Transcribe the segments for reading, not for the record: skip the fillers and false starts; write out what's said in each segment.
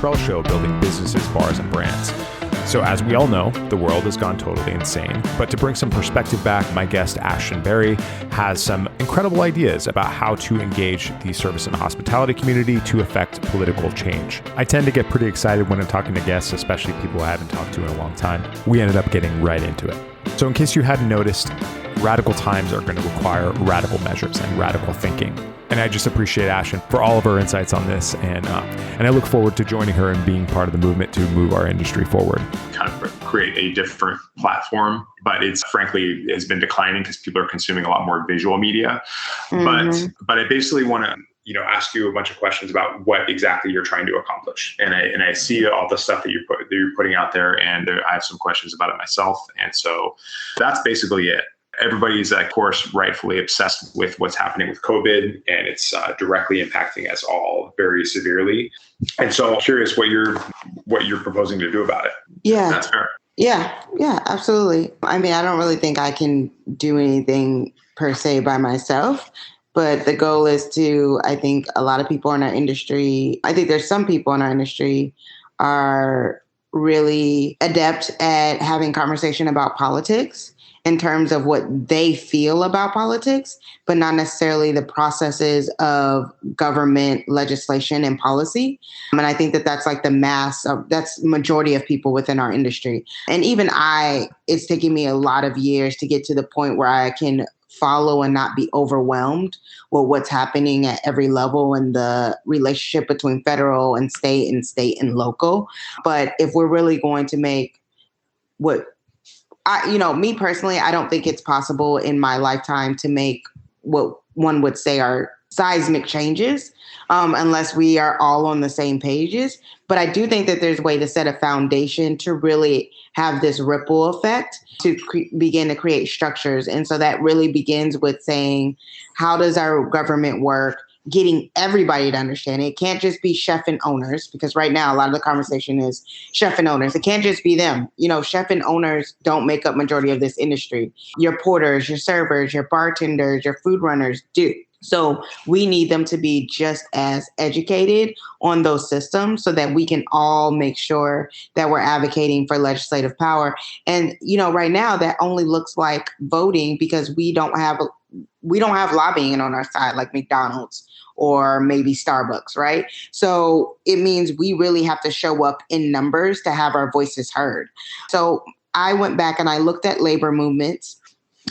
Littrell Show, building businesses, bars, and brands. So as we all know, the world has gone totally insane. But to bring some perspective back, my guest, Ashtin Berry, has some incredible ideas about how to engage the service and hospitality community to affect political change. I tend to get pretty excited when I'm talking to guests, especially people I haven't talked to in a long time. We ended up getting right into it. So in case you hadn't noticed, radical times are going to require radical measures and radical thinking. And I just appreciate Ashtin for all of her insights on this. And I look forward to joining her and being part of the movement to move our industry forward. Kind of create a different platform, but it's frankly has been declining because people are consuming a lot more visual media. Mm-hmm. But I basically want to ask you a bunch of questions about what exactly you're trying to accomplish. And I see all the stuff that you're putting out there, and I have some questions about it myself. And so that's basically it. Everybody's, of course, rightfully obsessed with what's happening with COVID, and it's directly impacting us all very severely. And so I'm curious what you're proposing to do about it. Yeah. That's fair. Yeah, absolutely. I mean, I don't really think I can do anything per se by myself, but the goal is to, I think a lot of people in our industry, I think there's some people in our industry are really adept at having conversation about politics in terms of what they feel about politics, but not necessarily the processes of government legislation and policy. And I think that that's like that's majority of people within our industry. And even it's taking me a lot of years to get to the point where I can follow and not be overwhelmed with what's happening at every level and the relationship between federal and state and local. But if we're really going to make me personally, I don't think it's possible in my lifetime to make what one would say are seismic changes unless we are all on the same pages. But I do think that there's a way to set a foundation to really have this ripple effect to begin to create structures. And so that really begins with saying, how does our government work? Getting everybody to understand it. It can't just be chef and owners, because right now a lot of the conversation is chef and owners. It can't just be them. Chef and owners don't make up majority of this industry. Your porters, your servers, your bartenders, your food runners do. So we need them to be just as educated on those systems so that we can all make sure that we're advocating for legislative power. And, right now that only looks like voting because we don't have lobbying on our side like McDonald's or maybe Starbucks, right? So it means we really have to show up in numbers to have our voices heard. So I went back and I looked at labor movements.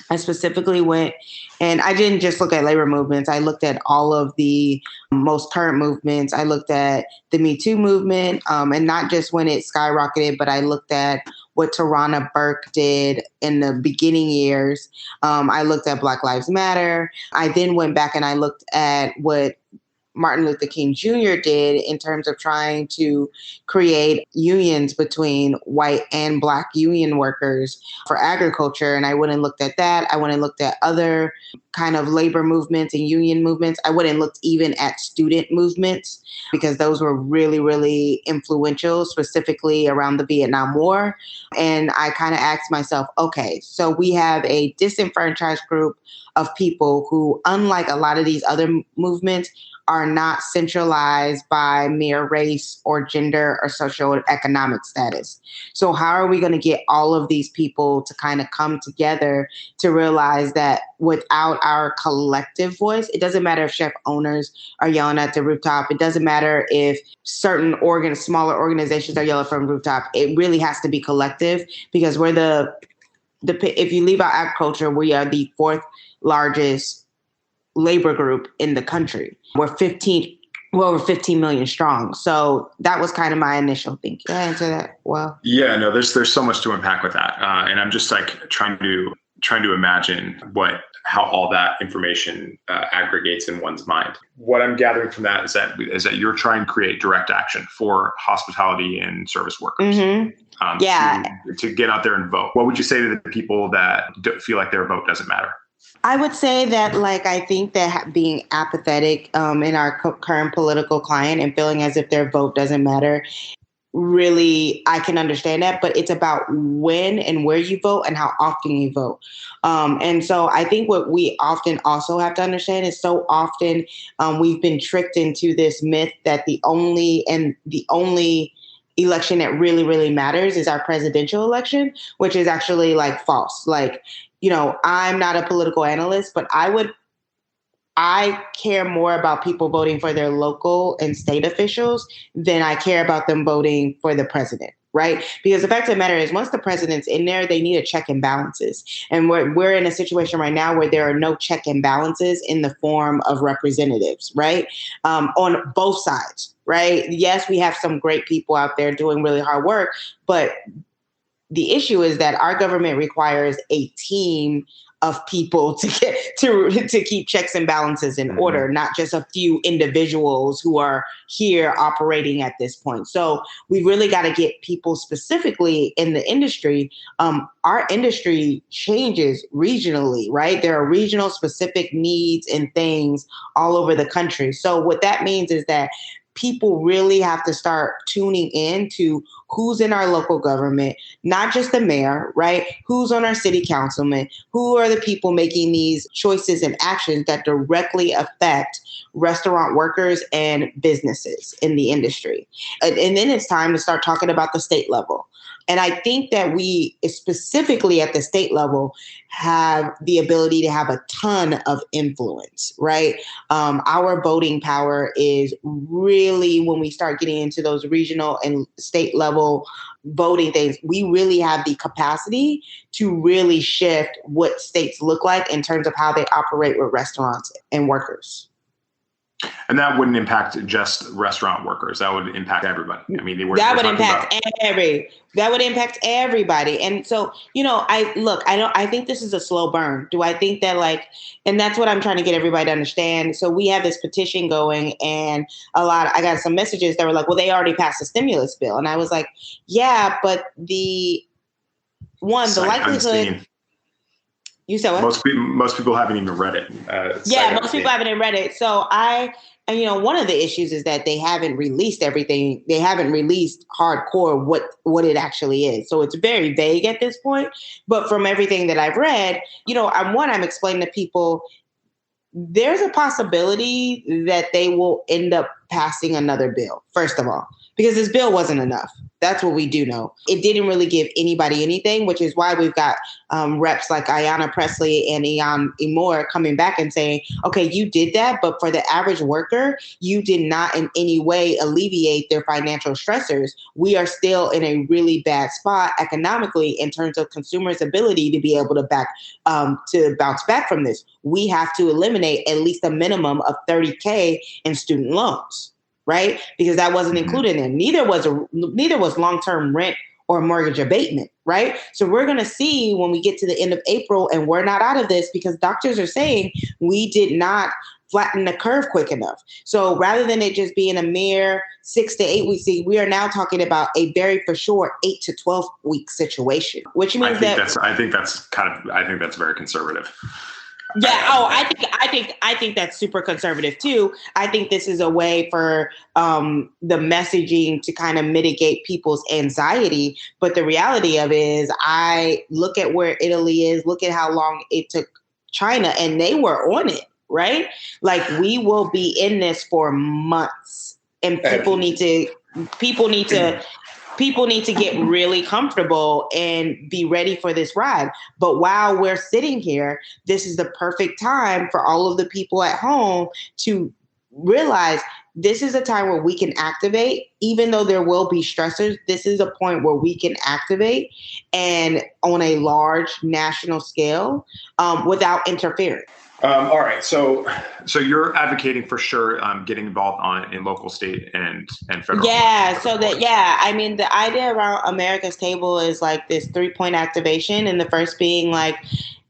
I specifically went, and I didn't just look at labor movements. I looked at all of the most current movements. I looked at the Me Too movement, and not just when it skyrocketed, but I looked at what Tarana Burke did in the beginning years. I looked at Black Lives Matter. I then went back and I looked at what Martin Luther King Jr. did in terms of trying to create unions between white and Black union workers for agriculture. And I went and looked at that. I went and looked at other kind of labor movements and union movements. I went and looked even at student movements because those were really, really influential, specifically around the Vietnam War. And I kind of asked myself, okay, so we have a disenfranchised group of people who, unlike a lot of these other movements, are not centralized by mere race or gender or socioeconomic status. So how are we going to get all of these people to kind of come together to realize that without our collective voice, it doesn't matter if chef owners are yelling at the rooftop. It doesn't matter if certain smaller organizations are yelling from the rooftop. It really has to be collective because we're if you leave out agriculture, we are the fourth largest labor group in the country. We're over 15 million strong. So that was kind of my initial thinking. Did I answer that well? Yeah, no, there's so much to unpack with that. And I'm just like trying to imagine how all that information aggregates in one's mind. What I'm gathering from that is that you're trying to create direct action for hospitality and service workers. Mm-hmm. To get out there and vote. What would you say to the people that feel like their vote doesn't matter? I would say that, I think that being apathetic in our current political climate and feeling as if their vote doesn't matter really, I can understand that, but it's about when and where you vote and how often you vote. And so I think what we often also have to understand is so often we've been tricked into this myth that the only election that really, really matters is our presidential election, which is actually like false. Like, I'm not a political analyst, but I care more about people voting for their local and state officials than I care about them voting for the president, right? Because the fact of the matter is, once the president's in there, they need a check and balances. And we're in a situation right now where there are no check and balances in the form of representatives, right? On both sides, right? Yes, we have some great people out there doing really hard work, but the issue is that our government requires a team of people to get to keep checks and balances in order, not just a few individuals who are here operating at this point. So we really got to get people specifically in the industry. Our industry changes regionally, right? There are regional specific needs and things all over the country. So what that means is that people really have to start tuning in to who's in our local government, not just the mayor, right? Who's on our city councilman? Who are the people making these choices and actions that directly affect restaurant workers and businesses in the industry? And then it's time to start talking about the state level. And I think that we, specifically at the state level, have the ability to have a ton of influence, right? Our voting power is really, when we start getting into those regional and state level voting things, we really have the capacity to really shift what states look like in terms of how they operate with restaurants and workers. And that wouldn't impact just restaurant workers. That would impact everybody. I mean, that would impact everybody. And so, I think this is a slow burn. Do I think that and that's what I'm trying to get everybody to understand. So we have this petition going, and I got some messages that were like, well, they already passed the stimulus bill. And I was like, yeah, but the likelihood. You said what? Most people haven't even read it. Most people haven't read it. So one of the issues is that they haven't released everything. They haven't released hardcore what it actually is. So it's very vague at this point. But from everything that I've read, I'm explaining to people, there's a possibility that they will end up passing another bill, first of all, because this bill wasn't enough. That's what we do know. It didn't really give anybody anything, which is why we've got reps like Ayanna Pressley and Ian Imor coming back and saying, okay, you did that, but for the average worker, you did not in any way alleviate their financial stressors. We are still in a really bad spot economically in terms of consumers' ability to be able to bounce back from this. We have to eliminate at least a minimum of $30,000 in student loans. Right? Because that wasn't included in. Neither was long-term rent or mortgage abatement, right? So we're going to see when we get to the end of April and we're not out of this because doctors are saying we did not flatten the curve quick enough. So rather than it just being a mere 6 to 8 weeks, we are now talking about a very for sure 8 to 12 week situation, which means I think that's very conservative. Yeah. Oh, I think that's super conservative too. I think this is a way for the messaging to kind of mitigate people's anxiety. But the reality of it is, I look at where Italy is, look at how long it took China, and they were on it, right? Like, we will be in this for months, and people need to get really comfortable and be ready for this ride. But while we're sitting here, this is the perfect time for all of the people at home to realize this is a time where we can activate, even though there will be stressors. This is a point where we can activate and on a large national scale without interfering. All right. So you're advocating for sure getting involved in local, state, and federal. Yeah. I mean, the idea around America's Table is like this 3-point activation. And the first being like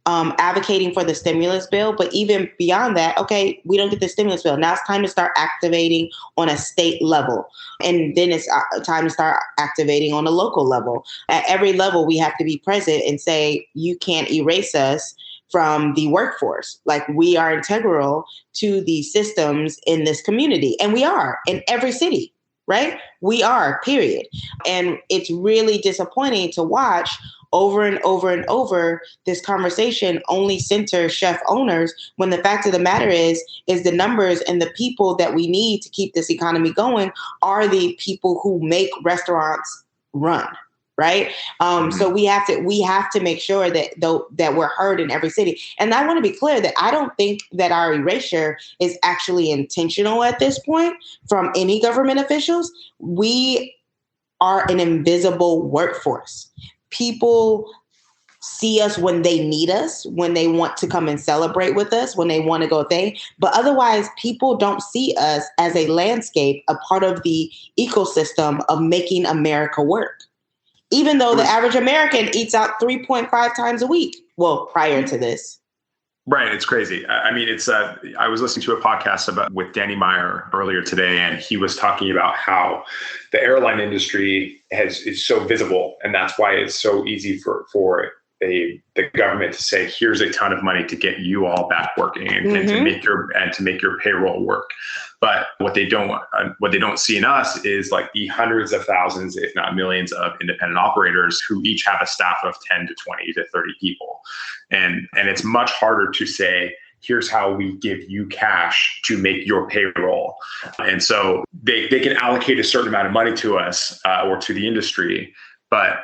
advocating for the stimulus bill. But even beyond that, okay, we don't get the stimulus bill. Now it's time to start activating on a state level. And then it's time to start activating on a local level. At every level, we have to be present and say, you can't erase us from the workforce. Like, we are integral to the systems in this community. And we are in every city. right? We are, period. And it's really disappointing to watch over and over and over this conversation only center chef owners, when the fact of the matter is the numbers and the people that we need to keep this economy going are the people who make restaurants run. Right. So we have to make sure that we're heard in every city. And I want to be clear that I don't think that our erasure is actually intentional at this point from any government officials. We are an invisible workforce. People see us when they need us, when they want to come and celebrate with us, when they want to go thing. But otherwise, people don't see us as a landscape, a part of the ecosystem of making America work. Even though the average American eats out 3.5 times a week. Well, prior to this. Right. It's crazy. I mean, I was listening to a podcast with Danny Meyer earlier today, and he was talking about how the airline industry is so visible. And that's why it's so easy for the government to say, here's a ton of money to get you all back working and to make your payroll work. But what they don't see in us is like the hundreds of thousands, if not millions, of independent operators who each have a staff of 10 to 20 to 30 people. And it's much harder to say, here's how we give you cash to make your payroll. And so they can allocate a certain amount of money to us or to the industry, but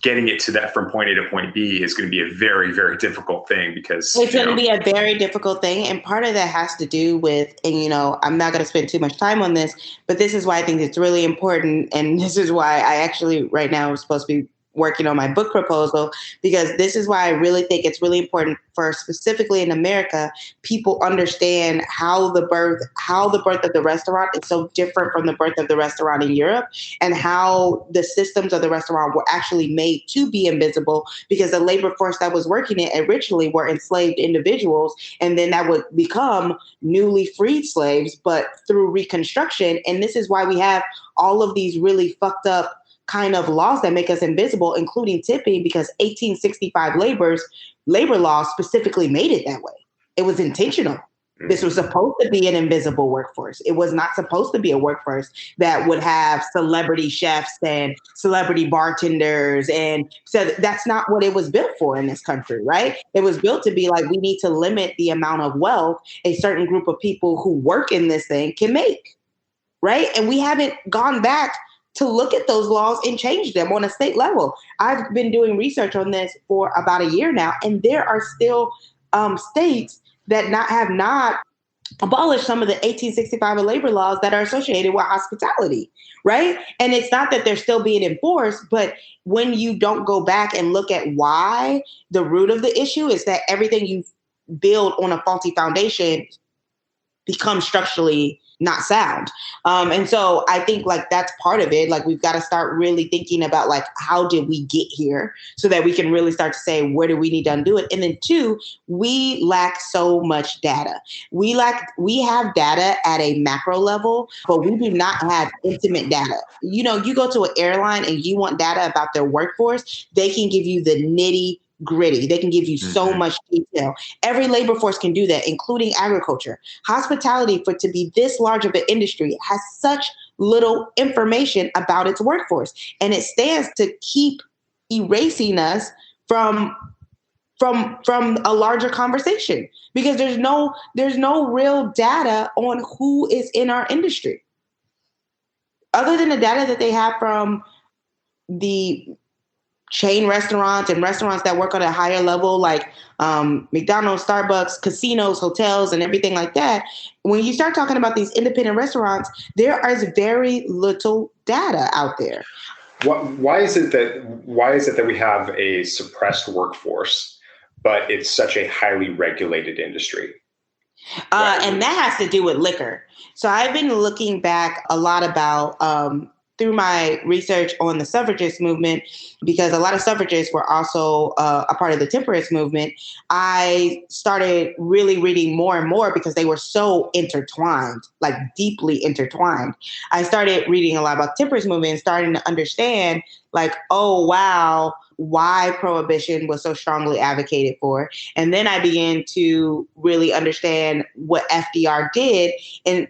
getting it to that from point A to point B is going to be a very, very difficult thing because it's going to be a very difficult thing. And part of that has to do with, and I'm not going to spend too much time on this, but this is why I think it's really important. And this is why I actually right now am supposed to be working on my book proposal, because this is why I really think it's really important for specifically in America, people understand how the birth of the restaurant is so different from the birth of the restaurant in Europe, and how the systems of the restaurant were actually made to be invisible because the labor force that was working it originally were enslaved individuals, and then that would become newly freed slaves, but through Reconstruction. And this is why we have all of these really fucked up kind of laws that make us invisible, including tipping, because 1865 labor laws specifically made it that way. It was intentional. This was supposed to be an invisible workforce. It was not supposed to be a workforce that would have celebrity chefs and celebrity bartenders. And so that's not what it was built for in this country, right? It was built to be like, we need to limit the amount of wealth a certain group of people who work in this thing can make, right? And we haven't gone back to look at those laws and change them on a state level. I've been doing research on this for about a year now, and there are still states that have not abolished some of the 1865 labor laws that are associated with hospitality, right? And it's not that they're still being enforced, but when you don't go back and look at why, the root of the issue is that everything you build on a faulty foundation becomes structurally not sound. And so I think like that's part of it. Like we've got to start really thinking about like, how did we get here so that we can really start to say, where do we need to undo it? And then two, we lack so much data. We have data at a macro level, but we do not have intimate data. You go to an airline and you want data about their workforce, they can give you the nitty gritty. They can give you so much detail. Every labor force can do that, including agriculture. Hospitality, for it to be this large of an industry, has such little information about its workforce. And it stands to keep erasing us from a larger conversation because there's no real data on who is in our industry. Other than the data that they have from the chain restaurants and restaurants that work on a higher level, like McDonald's, Starbucks, casinos, hotels, and everything like that. When you start talking about these independent restaurants, there is very little data out there. Why is it that we have a suppressed workforce, but it's such a highly regulated industry? And that has to do with liquor. So I've been looking back a lot about through my research on the suffragist movement, because a lot of suffragists were also a part of the temperance movement. I started really reading more and more because they were so intertwined, like deeply intertwined. I started reading a lot about temperance movement and starting to understand like, oh, wow, why prohibition was so strongly advocated for. And then I began to really understand what FDR did and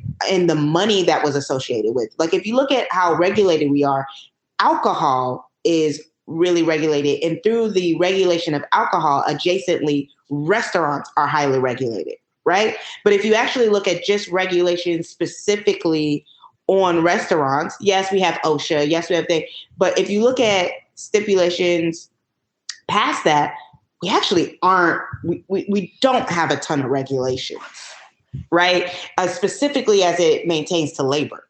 the money that was associated with. Like, if you look at how regulated we are, alcohol is really regulated. And through the regulation of alcohol, adjacently, restaurants are highly regulated, right? But if you actually look at just regulations specifically on restaurants, yes, we have OSHA, yes, we have things. But if you look at stipulations past that, we actually we don't have a ton of regulations, right? Specifically as it maintains to labor,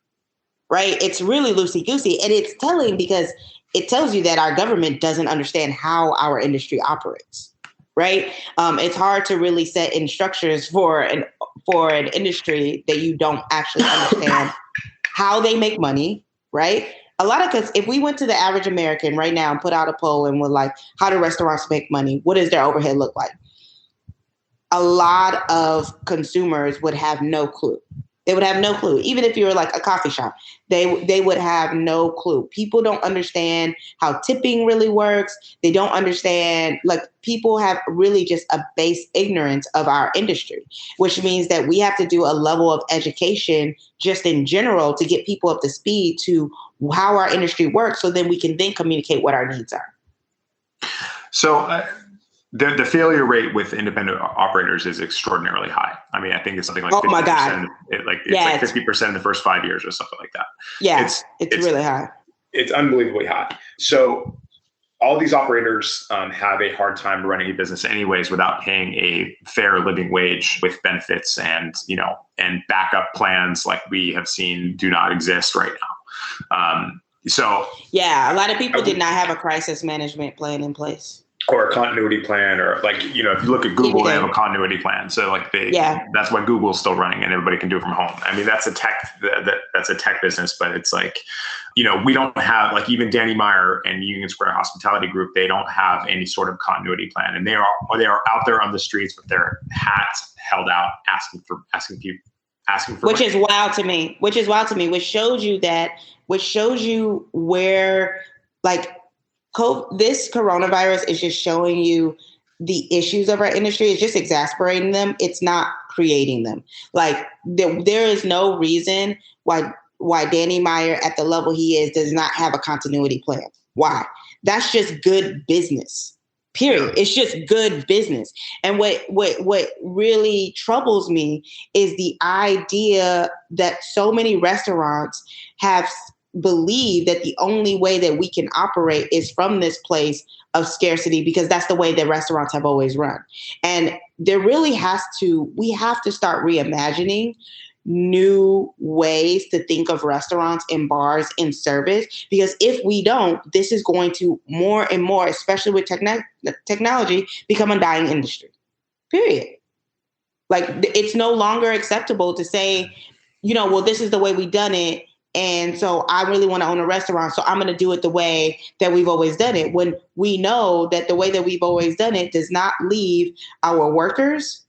right? It's really loosey-goosey. And it's telling because it tells you that our government doesn't understand how our industry operates, right? It's hard to really set in structures for an industry that you don't actually understand how they make money, right? Because if we went to the average American right now and put out a poll and were like, how do restaurants make money? What does their overhead look like? A lot of consumers would have no clue. They would have no clue. Even if you were like a coffee shop, they would have no clue. People don't understand how tipping really works. They don't understand, like, people have really just a base ignorance of our industry, which means that we have to do a level of education just in general to get people up to speed to how our industry works, so then we can then communicate what our needs are. So the failure rate with independent operators is extraordinarily high. I mean, I think it's something like 50%. Oh my God. It's like 50% in the first 5 years or something like that. Yeah, it's really high. It's unbelievably high. So all these operators have a hard time running a business anyways without paying a fair living wage with benefits and backup plans like we have seen do not exist right now. Yeah, a lot of people did not have a crisis management plan in place. Or a continuity plan, or if you look at Google, they have a continuity plan. So that's why Google's still running and everybody can do it from home. I mean, that's a tech business, but it's we don't have, even Danny Meyer and Union Square Hospitality Group, they don't have any sort of continuity plan. And they are out there on the streets with their hats held out, asking for which money. is wild to me, which shows you where, this coronavirus is just showing you the issues of our industry. It's just exasperating them. It's not creating them. There is no reason why Danny Meyer at the level he is does not have a continuity plan. Why? That's just good business. Period. It's just good business. And what really troubles me is the idea that so many restaurants have believe that the only way that we can operate is from this place of scarcity, because that's the way that restaurants have always run. And we have to start reimagining new ways to think of restaurants and bars in service, because if we don't, this is going to more and more, especially with technology, become a dying industry. Period. It's no longer acceptable to say, this is the way we've done it. And so I really want to own a restaurant, so I'm going to do it the way that we've always done it, when we know that the way that we've always done it does not leave our workers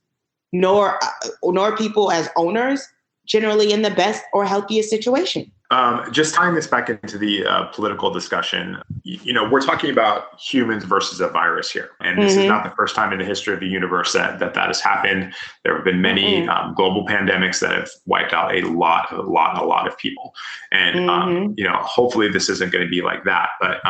nor people as owners generally in the best or healthiest situation. Just tying this back into the political discussion, we're talking about humans versus a virus here. And this is not the first time in the history of the universe that has happened. There have been many global pandemics that have wiped out a lot of people. And, hopefully this isn't going to be like that. But,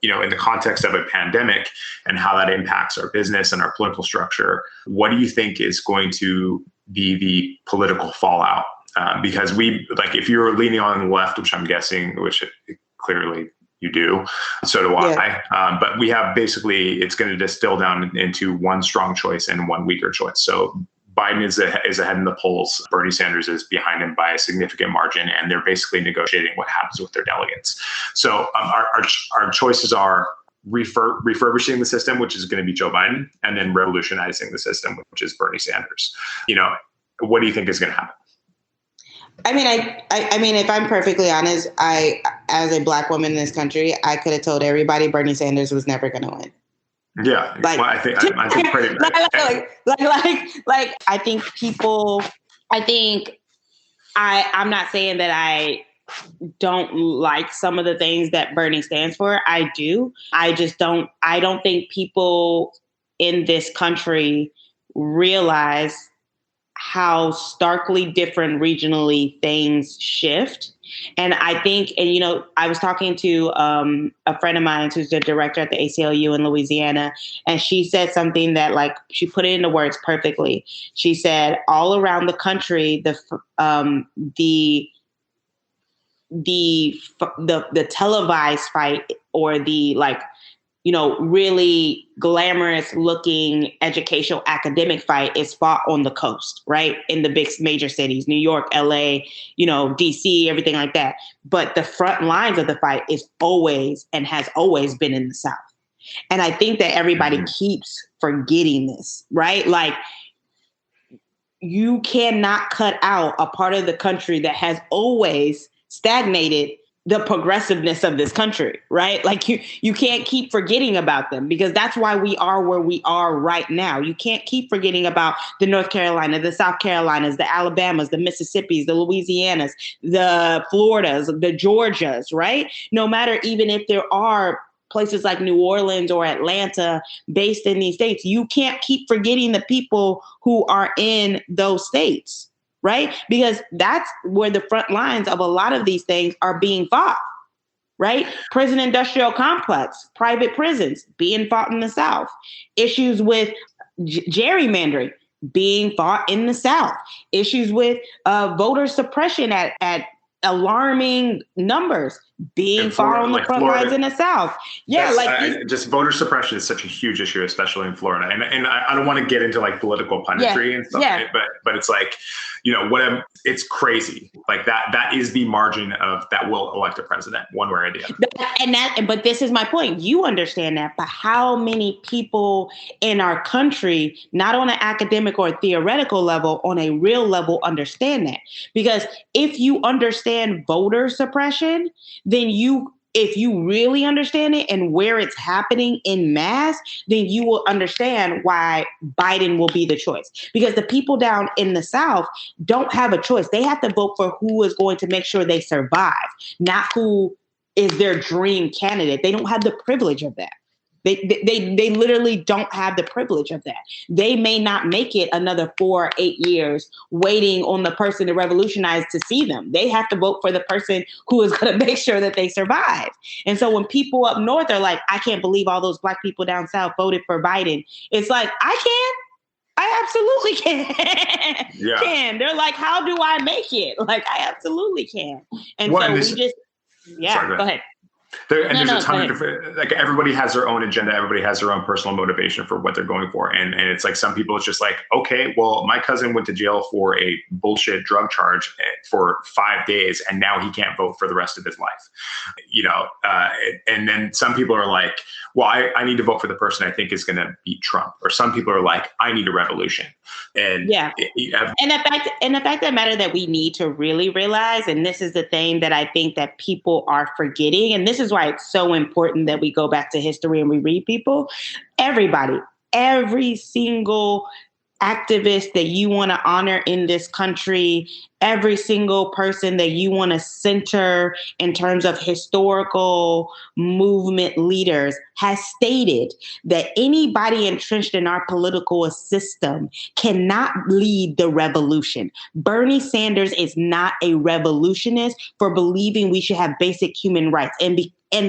in the context of a pandemic and how that impacts our business and our political structure, what do you think is going to be the political fallout? Because if you're leaning on the left, which I'm guessing, which clearly you do, so do I. But we have it's going to distill down into one strong choice and one weaker choice. So Biden is ahead in the polls. Bernie Sanders is behind him by a significant margin, and they're basically negotiating what happens with their delegates. So our choices are refurbishing the system, which is going to be Joe Biden, and then revolutionizing the system, which is Bernie Sanders. What do you think is going to happen? I mean, if I'm perfectly honest, as a Black woman in this country, I could have told everybody Bernie Sanders was never going to win. Yeah, I think pretty. I think people. I'm not saying that I don't like some of the things that Bernie stands for. I do. I don't think people in this country realize how starkly different regionally things shift. And I think, and I was talking to a friend of mine who's the director at the ACLU in Louisiana, and she said something that, like, she put it into words perfectly. She said, all around the country, the televised fight, or the, like, really glamorous looking educational academic fight is fought on the coast, right? In the big major cities, New York, LA, DC, everything like that. But the front lines of the fight is always and has always been in the South. And I think that everybody keeps forgetting this, right? Like, you cannot cut out a part of the country that has always stagnated the progressiveness of this country, right? Like, you can't keep forgetting about them, because that's why we are where we are right now. You can't keep forgetting about the North Carolina, the South Carolinas, the Alabamas, the Mississippis, the Louisianas, the Floridas, the Georgias, right? No matter, even if there are places like New Orleans or Atlanta based in these states, you can't keep forgetting the people who are in those states. Right? Because that's where the front lines of a lot of these things are being fought, right? Prison industrial complex, private prisons being fought in the South. Issues with gerrymandering being fought in the South. Issues with voter suppression at alarming numbers being fought on the front lines in the South. Yeah, just voter suppression is such a huge issue, especially in Florida. And I don't want to get into like political punditry and stuff, right? But it's like, it's crazy. Like that is the margin of that will elect a president one way or the other. But this is my point. You understand that, but how many people in our country, not on an academic or theoretical level, on a real level, understand that? Because if you understand voter suppression, then if you really understand it and where it's happening in mass, then you will understand why Biden will be the choice. Because the people down in the South don't have a choice. They have to vote for who is going to make sure they survive, not who is their dream candidate. They don't have the privilege of that. They literally don't have the privilege of that. They may not make it another 4 or 8 years waiting on the person to revolutionize to see them. They have to vote for the person who is going to make sure that they survive. And so when people up north are like, I can't believe all those Black people down south voted for Biden, it's like, I absolutely can. Yeah. Can. They're like, how do I make it? Like, I absolutely can. And go ahead. There's a ton of different, like, everybody has their own agenda. Everybody has their own personal motivation for what they're going for. And it's like, some people, it's just like, okay, well, my cousin went to jail for a bullshit drug charge for 5 days, and now he can't vote for the rest of his life. And then some people are like, well, I need to vote for the person I think is going to beat Trump. Or some people are like, I need a revolution. And and the fact that matter that we need to really realize, and this is the thing that I think that people are forgetting, and this is why it's so important that we go back to history and we read people. Every single activist that you want to honor in this country, every single person that you want to center in terms of historical movement leaders has stated that anybody entrenched in our political system cannot lead the revolution. Bernie Sanders is not a revolutionist for believing we should have basic human rights. And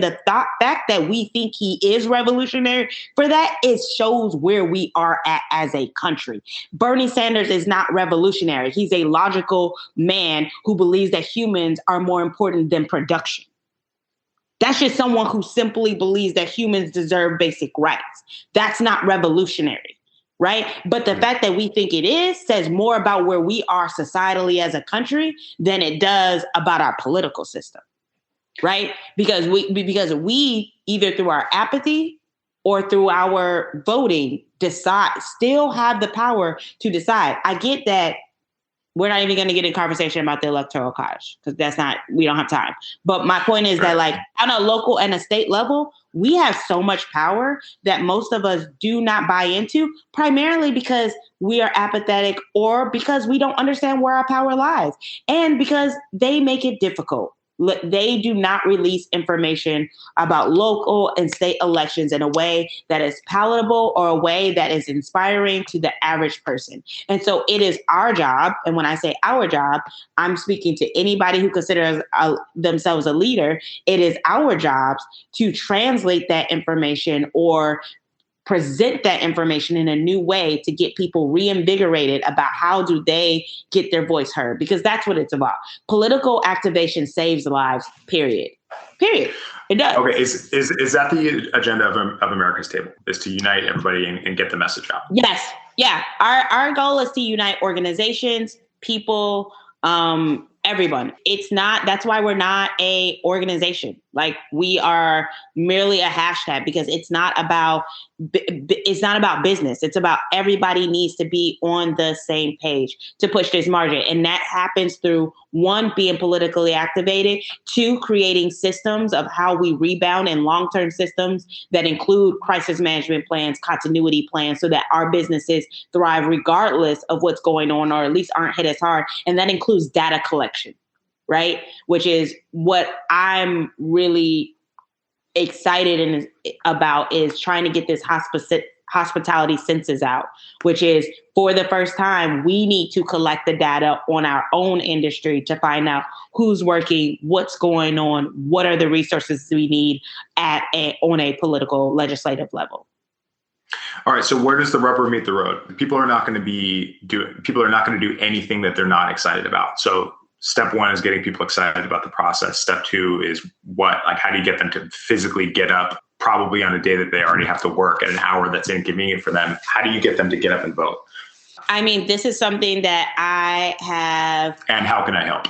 the fact that we think he is revolutionary for that, it shows where we are at as a country. Bernie Sanders is not revolutionary. He's a logical man who believes that humans are more important than production. That's just someone who simply believes that humans deserve basic rights. That's not revolutionary, right? But the fact that we think it is says more about where we are societally as a country than it does about our political system. Right? Because we either through our apathy or through our voting still have the power to decide. I get that we're not even going to get in conversation about the Electoral College because we don't have time. But my point is that, like, on a local and a state level, we have so much power that most of us do not buy into, primarily because we are apathetic or because we don't understand where our power lies and because they make it difficult. They do not release information about local and state elections in a way that is palatable or a way that is inspiring to the average person. And so it is our job. And when I say our job, I'm speaking to anybody who considers themselves a leader. It is our jobs to translate that information or present that information in a new way to get people reinvigorated about how do they get their voice heard, because that's what it's about. Political activation saves lives, period. It does. Okay, is that the agenda of America's Table, is to unite everybody and get the message out? Yes. Yeah. Our goal is to unite organizations, people, everyone. That's why we're not a organization. Like, we are merely a hashtag, because it's not about business. It's about everybody needs to be on the same page to push this margin. And that happens through, one, being politically activated, two, creating systems of how we rebound, and long-term systems that include crisis management plans, continuity plans, so that our businesses thrive regardless of what's going on, or at least aren't hit as hard. And that includes data collection, right? Which is what I'm really excited about, is trying to get this hospitality census out, which is, for the first time, we need to collect the data on our own industry to find out who's working, what's going on, what are the resources we need on a political legislative level. All right. So where does the rubber meet the road? People are not going to do anything that they're not excited about. So step one is getting people excited about the process. Step two is how do you get them to physically get up, probably on a day that they already have to work at an hour that's inconvenient for them? How do you get them to get up and vote? I mean, this is something that I have. And how can I help?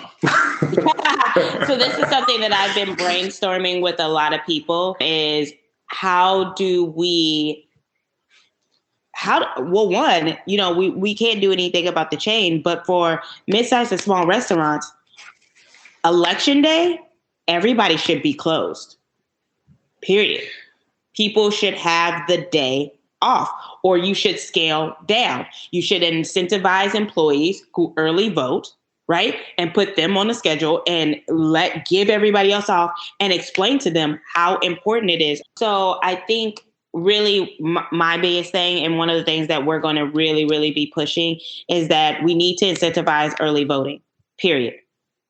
So this is something that I've been brainstorming with a lot of people, is how do we, one, we can't do anything about the chain, but for mid-sized and small restaurants, election day, everybody should be closed. Period. People should have the day off, or you should scale down. You should incentivize employees who early vote, right? And put them on the schedule and give everybody else off, and explain to them how important it is. So I think really my biggest thing, and one of the things that we're going to really, really be pushing, is that we need to incentivize early voting, period.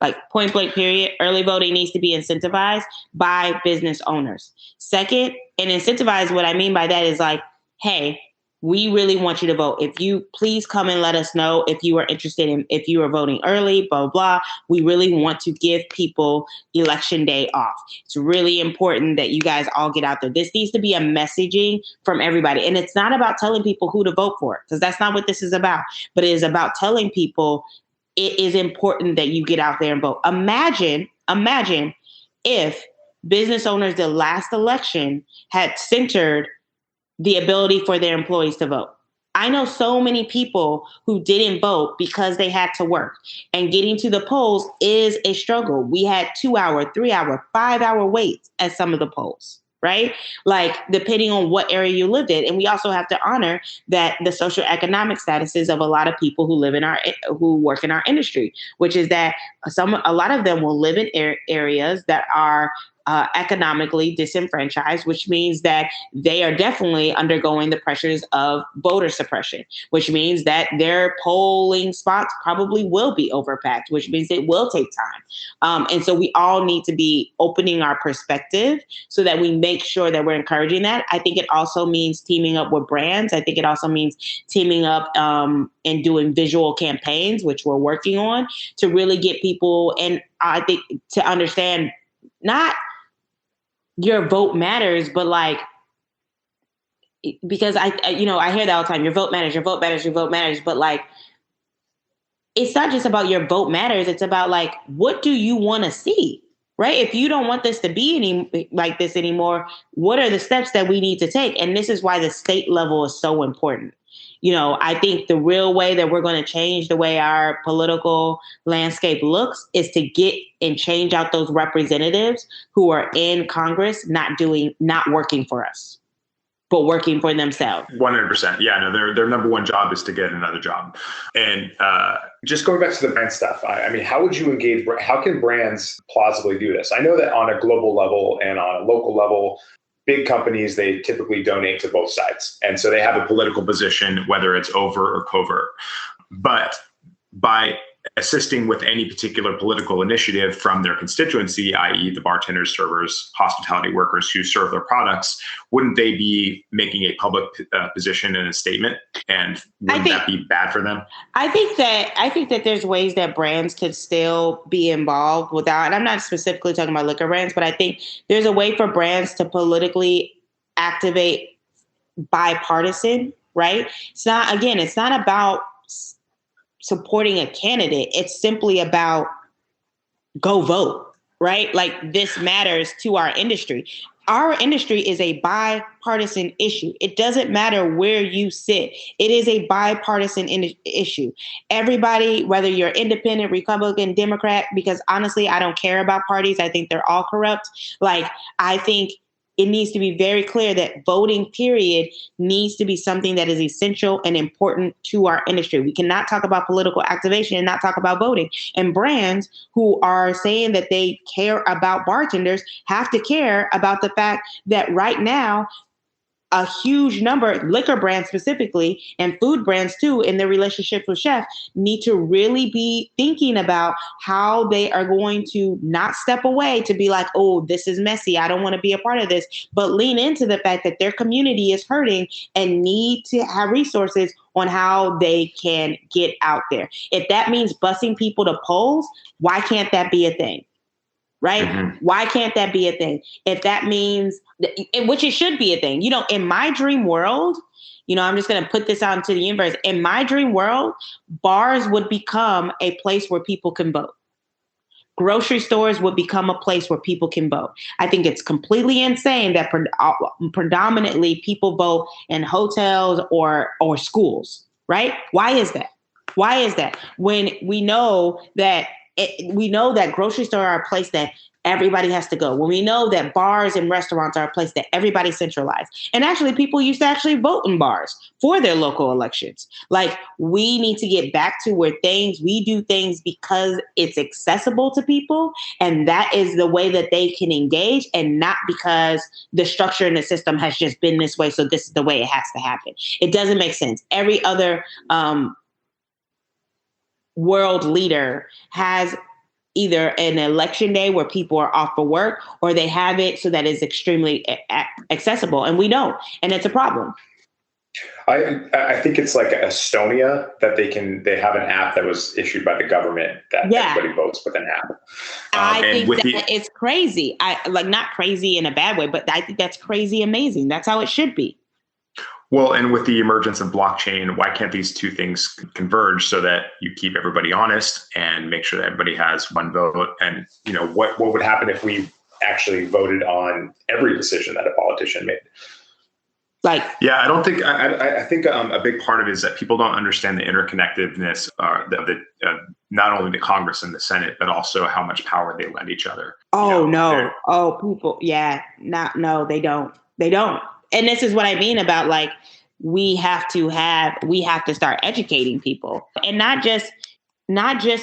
Like, point blank, period. Early voting needs to be incentivized by business owners. Second, and incentivize, what I mean by that is like, hey, we really want you to vote. If you please come and let us know if you are interested in, if you are voting early, blah, blah, blah. We really want to give people election day off. It's really important that you guys all get out there. This needs to be a messaging from everybody. And it's not about telling people who to vote for, because that's not what this is about. But it is about telling people it is important that you get out there and vote. Imagine if business owners the last election had centered the ability for their employees to vote. I know so many people who didn't vote because they had to work, and getting to the polls is a struggle. We had 2-hour, 3-hour, 5-hour waits at some of the polls, right? Like, depending on what area you lived in. And we also have to honor that the socioeconomic statuses of a lot of people who work in our industry, which is that a lot of them will live in areas that are economically disenfranchised, which means that they are definitely undergoing the pressures of voter suppression, which means that their polling spots probably will be overpacked, which means it will take time. And so we all need to be opening our perspective so that we make sure that we're encouraging that. I think it also means teaming up with brands. I think it also means teaming up and doing visual campaigns, which we're working on, to really get people, and I think to understand not your vote matters, but like, because I hear that all the time, your vote matters, your vote matters, your vote matters. But like, it's not just about your vote matters. It's about like, what do you want to see, right? If you don't want this to be like this anymore, what are the steps that we need to take? And this is why the state level is so important. I think the real way that we're going to change the way our political landscape looks is to get and change out those representatives who are in Congress not working for us. but working for themselves. 100%. Yeah, no, their number one job is to get another job. And just going back to the brand stuff, I mean, how would you engage? How can brands plausibly do this? I know that on a global level and on a local level, big companies, they typically donate to both sides. And so they have a political position, whether it's overt or covert. But by assisting with any particular political initiative from their constituency, i.e. the bartenders, servers, hospitality workers who serve their products, wouldn't they be making a public position in a statement? And wouldn't that be bad for them? I think that there's ways that brands could still be involved without, and I'm not specifically talking about liquor brands, but I think there's a way for brands to politically activate bipartisan, right? It's not about supporting a candidate. It's simply about go vote, right? Like, this matters to our industry. Our industry is a bipartisan issue. It doesn't matter where you sit. It is a bipartisan issue. Everybody, whether you're independent, Republican, Democrat, because honestly, I don't care about parties. I think they're all corrupt. Like, I think it needs to be very clear that voting, period, needs to be something that is essential and important to our industry. We cannot talk about political activation and not talk about voting. And brands who are saying that they care about bartenders have to care about the fact that right now, a huge number, liquor brands specifically, and food brands too, in their relationships with chefs, need to really be thinking about how they are going to not step away to be like, oh, this is messy, I don't want to be a part of this, but lean into the fact that their community is hurting and need to have resources on how they can get out there. If that means busing people to polls, why can't that be a thing? Right? Mm-hmm. Why can't that be a thing? If that means, which it should be a thing. In my dream world, I'm just going to put this out into the universe. In my dream world, bars would become a place where people can vote. Grocery stores would become a place where people can vote. I think it's completely insane that predominantly people vote in hotels or schools, right? Why is that? Why is that? When we know that grocery stores are a place that everybody has to go. When we know that bars and restaurants are a place that everybody centralized. And actually, people used to actually vote in bars for their local elections. Like, we need to get back to where we do things because it's accessible to people. And that is the way that they can engage, and not because the structure in the system has just been this way. So this is the way it has to happen. It doesn't make sense. Every other world leader has either an election day where people are off for work, or they have it so that it's extremely accessible, and we don't, and it's a problem. I think it's like Estonia that they have an app that was issued by the government that everybody votes with an app. I think it's crazy. Not crazy in a bad way, but I think that's crazy amazing. That's how it should be. Well, and with the emergence of blockchain, why can't these two things converge so that you keep everybody honest and make sure that everybody has one vote? And, what would happen if we actually voted on every decision that a politician made? I don't think, I think a big part of it is that people don't understand the interconnectedness of not only the Congress and the Senate, but also how much power they lend each other. Oh, no. Oh, people. Yeah. No, they don't. They don't. And this is what I mean about we have to start educating people, and not just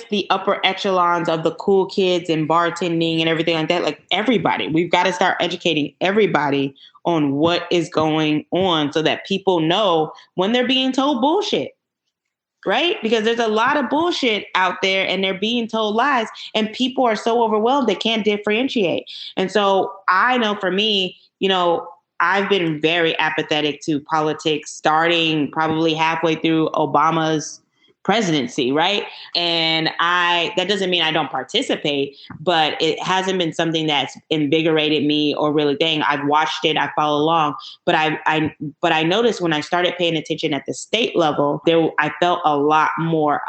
the upper echelons of the cool kids and bartending and everything like that. Like, everybody, we've got to start educating everybody on what is going on so that people know when they're being told bullshit, right? Because there's a lot of bullshit out there and they're being told lies, and people are so overwhelmed they can't differentiate. And so I know for me, I've been very apathetic to politics starting probably halfway through Obama's presidency, right? And that doesn't mean I don't participate, but it hasn't been something that's invigorated me or really thing. I've watched it, I follow along, but I noticed when I started paying attention at the state level, I felt a lot more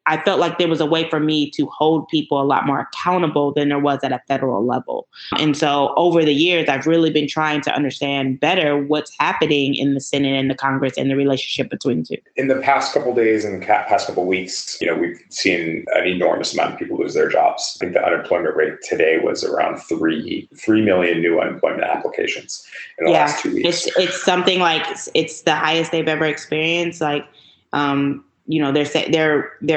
I felt like there was a way for me to hold people a lot more accountable than there was at a federal level. And so over the years, I've really been trying to understand better what's happening in the Senate and the Congress and the relationship between the two. In the past couple of days and past couple of weeks, we've seen an enormous amount of people lose their jobs. I think the unemployment rate today was around 3 million new unemployment applications in the last 2 weeks. It's something like it's the highest they've ever experienced. Like, they're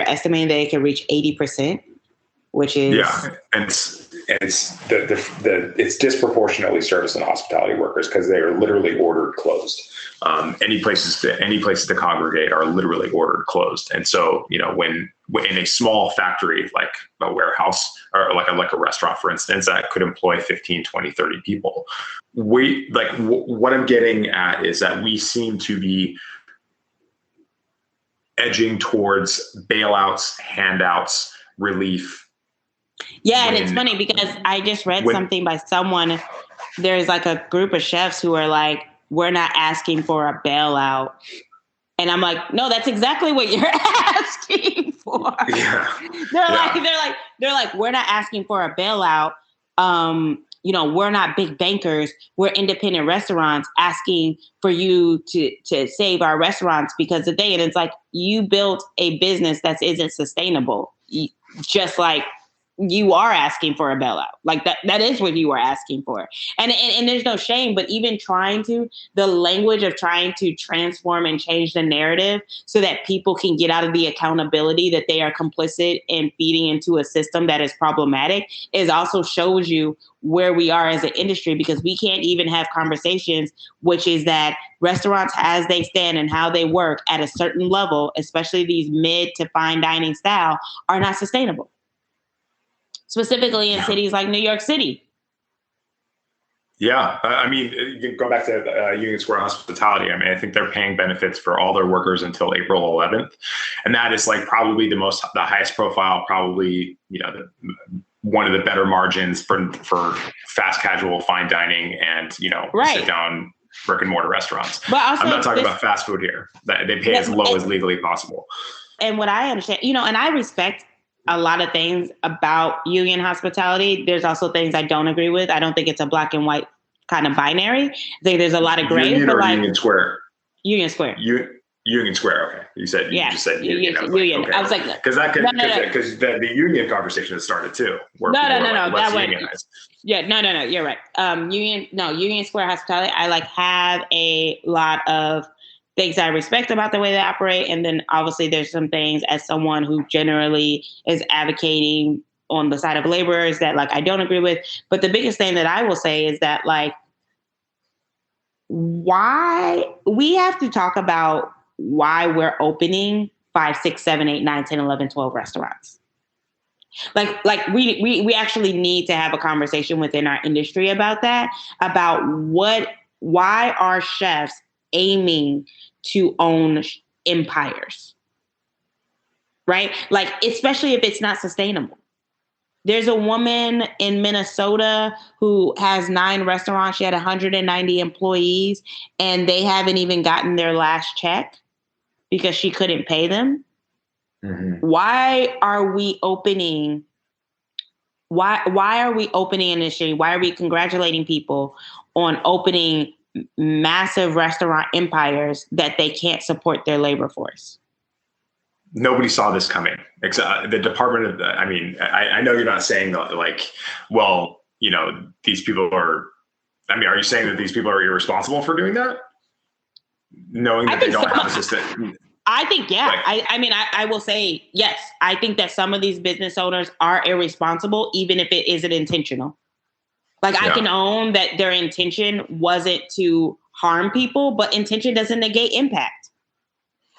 estimating that it could reach 80%, which is and it's disproportionately service and hospitality workers because they are literally ordered closed. Any places to congregate are literally ordered closed. And so, when in a small factory like a warehouse or like a restaurant, for instance, that could employ 15, 20, 30 people. What I'm getting at is that we seem to be edging towards bailouts, handouts, relief. Yeah, and it's funny because I just read something by someone. There's like a group of chefs who are like, we're not asking for a bailout. And I'm like, no, that's exactly what you're asking for. Yeah. They're like, we're not asking for a bailout. We're not big bankers. We're independent restaurants asking for you to save our restaurants because of day. And it's like, you built a business that isn't sustainable. Just like you are asking for a bailout. Like that is what you are asking for. And there's no shame, but even the language of trying to transform and change the narrative so that people can get out of the accountability that they are complicit in feeding into a system that is problematic is also shows you where we are as an industry, because we can't even have conversations, which is that restaurants as they stand and how they work at a certain level, especially these mid to fine dining style, are not sustainable. Specifically in cities like New York City. Yeah. Go back to Union Square Hospitality. I think they're paying benefits for all their workers until April 11th. And that is like probably the highest profile, probably, one of the better margins for fast casual fine dining and, sit down brick and mortar restaurants. But also, I'm not talking about fast food here. They pay as low as legally possible. And what I understand, and I respect a lot of things about union hospitality. There's also things I don't agree with. I don't think it's a black and white kind of binary. I think there's a lot of gray. Union or Union Square? Union Square. Union Square. Okay, you just said union. Union. Okay. I was like, because the union conversation has started too. No. That way. Yeah, no. You're right. Union Square Hospitality. I have a lot of things I respect about the way they operate. And then obviously there's some things as someone who generally is advocating on the side of laborers that I don't agree with. But the biggest thing that I will say is that why we have to talk about why we're opening 5, 6, 7, 8, 9, 10, 11, 12 restaurants. We actually need to have a conversation within our industry about that, about why are chefs aiming to own empires, right? Especially if it's not sustainable. There's a woman in Minnesota who has 9 restaurants. She had 190 employees, and they haven't even gotten their last check because she couldn't pay them. Mm-hmm. Why are we opening? Why are we opening an industry? Why are we congratulating people on opening massive restaurant empires that they can't support their labor force? Nobody saw this coming. Except the Department of, I know you're not saying these people are, are you saying that these people are irresponsible for doing that? Knowing that they don't have a system? I think, yeah. I will say, yes. I think that some of these business owners are irresponsible, even if it isn't intentional. I can own that their intention wasn't to harm people, but intention doesn't negate impact.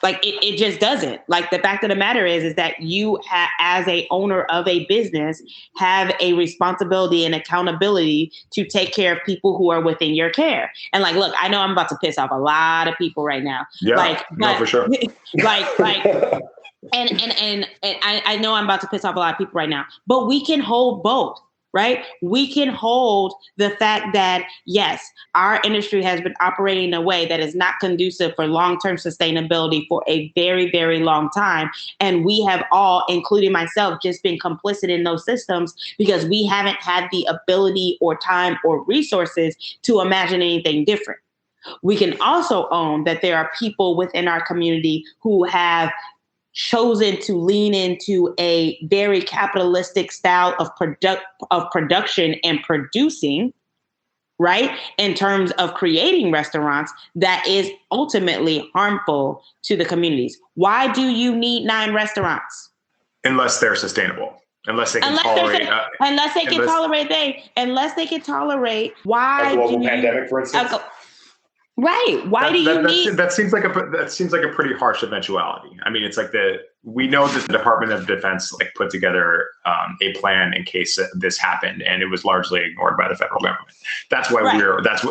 It just doesn't. The fact of the matter is that you, as a owner of a business, have a responsibility and accountability to take care of people who are within your care. And look, I know I'm about to piss off a lot of people right now. Yeah, no, for sure. And I know I'm about to piss off a lot of people right now, but we can hold both. right? We can hold the fact that, yes, our industry has been operating in a way that is not conducive for long-term sustainability for a very, very long time. And we have all, including myself, just been complicit in those systems because we haven't had the ability or time or resources to imagine anything different. We can also own that there are people within our community who have chosen to lean into a very capitalistic style of production and producing, right? In terms of creating restaurants that is ultimately harmful to the communities. Why do you need 9 restaurants? Unless they're sustainable. Unless they can tolerate why a global pandemic, for instance. Right. Why do you need? That seems like a pretty harsh eventuality. I mean, it's like we know that the Department of Defense put together a plan in case this happened, and it was largely ignored by the federal government. That's why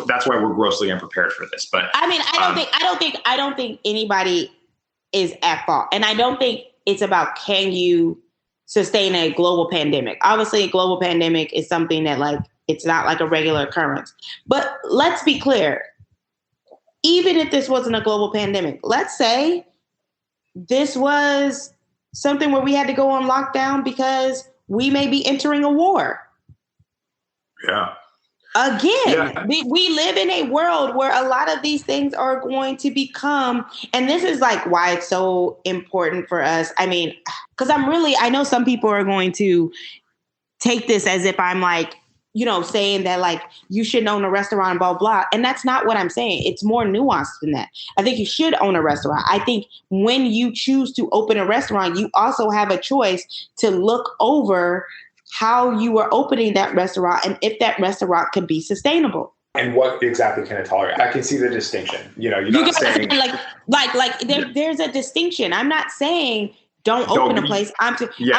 that's why we're grossly unprepared for this. But I mean, I don't think anybody is at fault, and I don't think it's about can you sustain a global pandemic. Obviously, a global pandemic is something that it's not like a regular occurrence. But let's be clear. Even if this wasn't a global pandemic, let's say this was something where we had to go on lockdown because we may be entering a war. Yeah. Again, we live in a world where a lot of these things are going to become, and this is why it's so important for us. I mean, because I know some people are going to take this as if I'm saying that you should own a restaurant, blah, blah. And that's not what I'm saying. It's more nuanced than that. I think you should own a restaurant. I think when you choose to open a restaurant, you also have a choice to look over how you are opening that restaurant and if that restaurant can be sustainable. And what exactly can it tolerate? I can see the distinction. You're not saying there's a distinction. I'm not saying don't open a place. I'm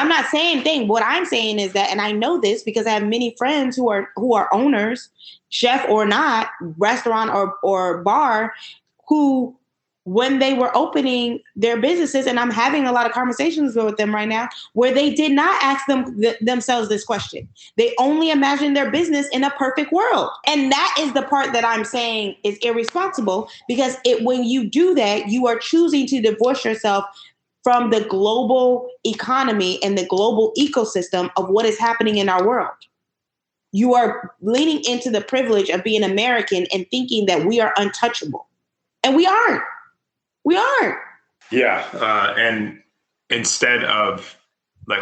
not saying what I'm saying is that, and I know this because I have many friends who are owners, chef or not, restaurant or bar, who when they were opening their businesses, and I'm having a lot of conversations with them right now, where they did not ask themselves this question. They only imagined their business in a perfect world. And that is the part that I'm saying is irresponsible, because when you do that, you are choosing to divorce yourself from the global economy and the global ecosystem of what is happening in our world. You are leaning into the privilege of being American and thinking that we are untouchable. And we aren't. We aren't. Yeah. And instead of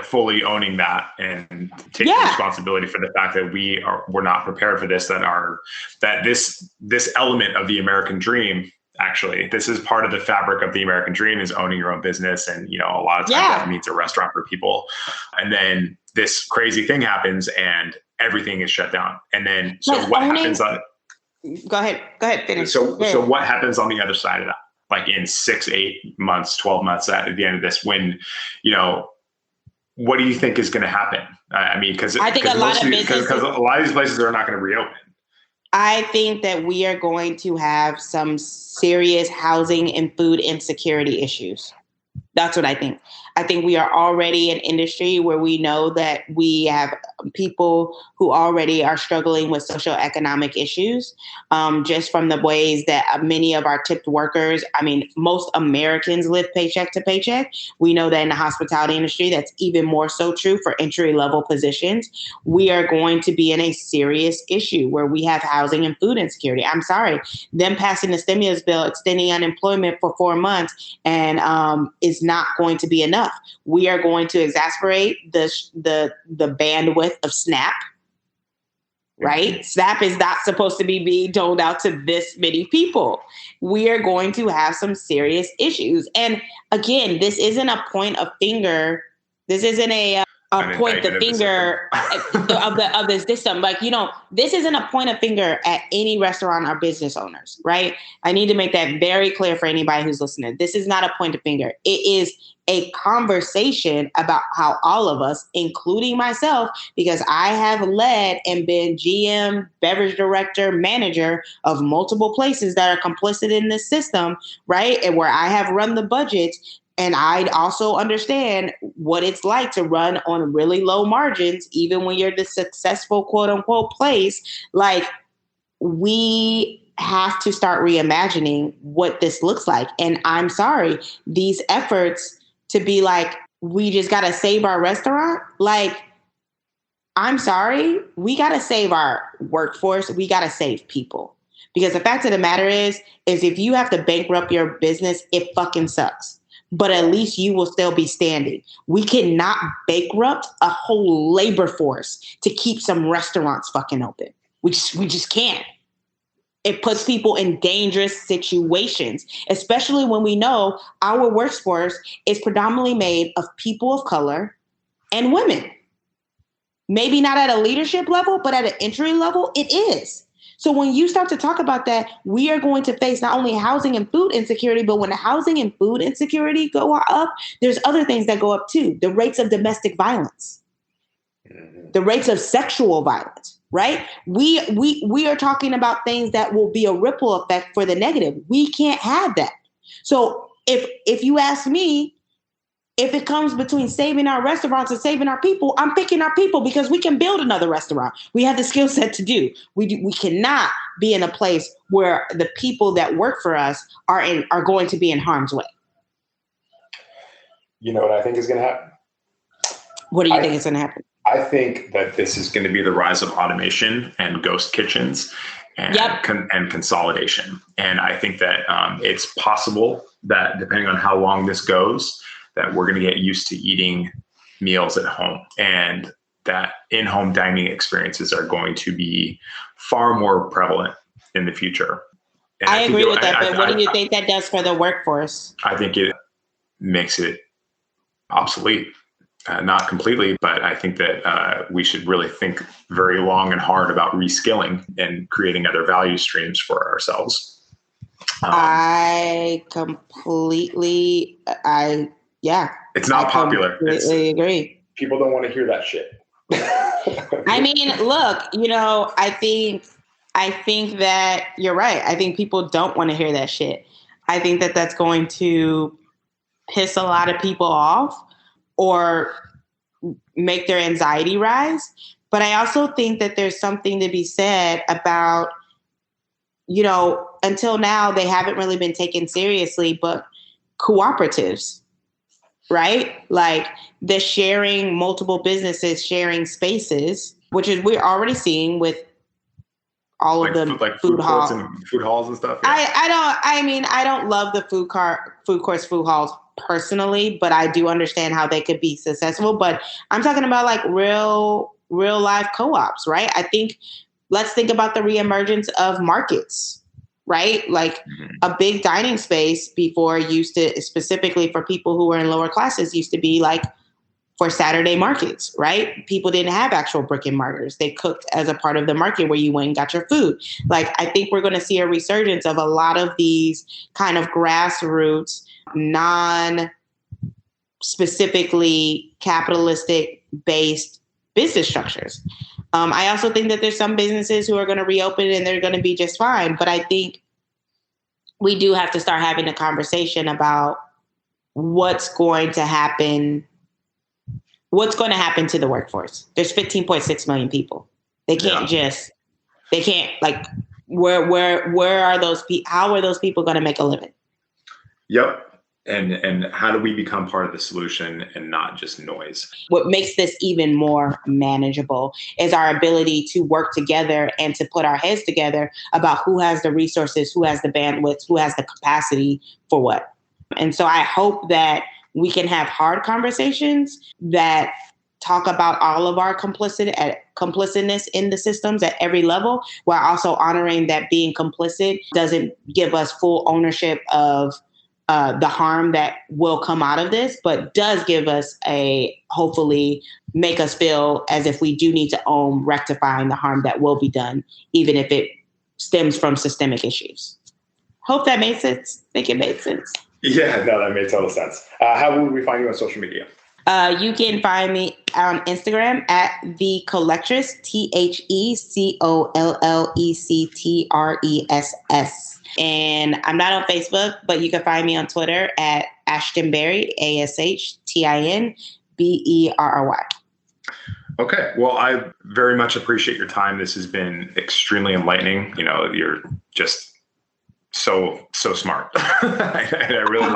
fully owning that and taking responsibility for the fact that we're not prepared for this, that this element of the American dream, actually, this is part of the fabric of the American dream, is owning your own business. And, a lot of times that means a restaurant for people. And then this crazy thing happens and everything is shut down. And then, what happens on... Go ahead, finish. So what happens on the other side of that? In 6, 8 months, 12 months at the end of this, when, what do you think is going to happen? I mean, because a lot of these places are not going to reopen. I think that we are going to have some serious housing and food insecurity issues. That's what I think. I think we are already an industry where we know that we have people who already are struggling with socioeconomic issues, just from the ways that many of our tipped workers, most Americans live paycheck to paycheck. We know that in the hospitality industry, that's even more so true for entry-level positions. We are going to be in a serious issue where we have housing and food insecurity. I'm sorry, them passing the stimulus bill, extending unemployment for 4 months, and is not going to be enough. We are going to exacerbate the bandwidth of SNAP, right? SNAP is not supposed to be being doled out to this many people. We are going to have some serious issues. And again, this isn't a point of finger. This isn't a point the finger of the system. This isn't a point of finger at any restaurant or business owners, right? I need to make that very clear for anybody who's listening. This is not a point of finger. It is a conversation about how all of us, including myself, because I have led and been GM, beverage director, manager of multiple places that are complicit in this system, right? And where I have run the budgets. And I also understand what it's like to run on really low margins, even when you're the successful quote unquote place. Like, we have to start reimagining what this looks like. And I'm sorry, these efforts to be like, we just got to save our restaurant. Like, I'm sorry, we got to save our workforce. We got to save people. Because the fact of the matter is if you have to bankrupt your business, it fucking sucks. But at least you will still be standing. We cannot bankrupt a whole labor force to keep some restaurants fucking open. We just can't. It puts people in dangerous situations, especially when we know our workforce is predominantly made of people of color and women. Maybe not at a leadership level, but at an entry level, it is. So when you start to talk about that, we are going to face not only housing and food insecurity, but when the housing and food insecurity go up, there's other things that go up too. The rates of domestic violence, the rates of sexual violence, right? We are talking about things that will be a ripple effect for the negative. We can't have that. So if you ask me, if it comes between saving our restaurants and saving our people, I'm picking our people because we can build another restaurant. We have the skill set to do. We cannot be in a place where the people that work for us are going to be in harm's way. You know what I think is going to happen? What do you think is going to happen? I think that this is going to be the rise of automation and ghost kitchens and, and consolidation. And I think that it's possible that depending on how long this goes, that we're going to get used to eating meals at home, and that in-home dining experiences are going to be far more prevalent in the future. And I agree with that, but what do you think that does for the workforce? I think it makes it obsolete. Not completely, but I think that we should really think very long and hard about reskilling and creating other value streams for ourselves. It's not popular. I agree. People don't want to hear that shit. I mean, look, I think that you're right. I think people don't want to hear that shit. I think that that's going to piss a lot of people off or make their anxiety rise. But I also think that there's something to be said about, until now, they haven't really been taken seriously, but cooperatives, right? Like the sharing multiple businesses, sharing spaces, which is we're already seeing with all of the food halls and stuff. Yeah. I don't love the food courts, food halls personally, but I do understand how they could be successful. But I'm talking about like real life co-ops, right? I think let's think about the reemergence of markets, right? Like a big dining space before used to, specifically for people who were in lower classes, used to be like for Saturday markets, right? People didn't have actual brick and mortars. They cooked as a part of the market where you went and got your food. Like, I think we're going to see a resurgence of a lot of these kind of grassroots, non-specifically capitalistic based business structures. I also think that there's some businesses who are going to reopen and they're going to be just fine. But I think we do have to start having a conversation about what's going to happen to the workforce. There's 15.6 million people. They can't where are those people? How are those people going to make a living? Yep. And how do we become part of the solution and not just noise? What makes this even more manageable is our ability to work together and to put our heads together about who has the resources, who has the bandwidth, who has the capacity for what. And so I hope that we can have hard conversations that talk about all of our complicitness in the systems at every level, while also honoring that being complicit doesn't give us full ownership of the harm that will come out of this, but does give us hopefully make us feel as if we do need to own rectifying the harm that will be done, even if it stems from systemic issues. Hope that made sense. Think it made sense. Yeah, no, that made total sense. How would we find you on social media? You can find me on Instagram at The Collectress, TheCollectress. And I'm not on Facebook, but you can find me on Twitter at Ashtin Berry, ASHTINBERRY. Okay. Well, I very much appreciate your time. This has been extremely enlightening. You're just so smart. and I really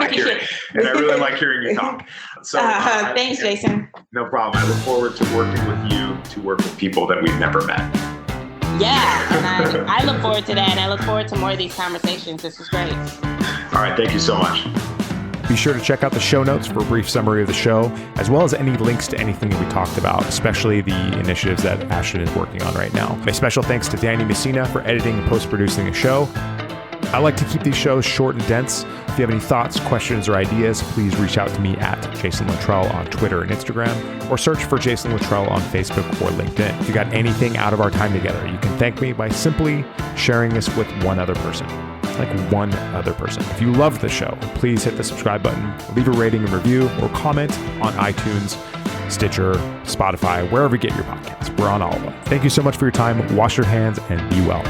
like hearing you talk. So thanks, Jason. No problem. I look forward to working with you to work with people that we've never met. Yeah, and I look forward to that, and I look forward to more of these conversations. This was great. All right. Thank you so much. Be sure to check out the show notes for a brief summary of the show, as well as any links to anything that we talked about, especially the initiatives that Ashtin is working on right now. My special thanks to Danny Messina for editing and post-producing the show. I like to keep these shows short and dense. If you have any thoughts, questions, or ideas, please reach out to me at Jason Littrell on Twitter and Instagram, or search for Jason Littrell on Facebook or LinkedIn. If you got anything out of our time together, you can thank me by simply sharing this with one other person. If you loved the show, please hit the subscribe button, leave a rating and review, or comment on iTunes, Stitcher, Spotify, wherever you get your podcasts. We're on all of them. Thank you so much for your time. Wash your hands and be well.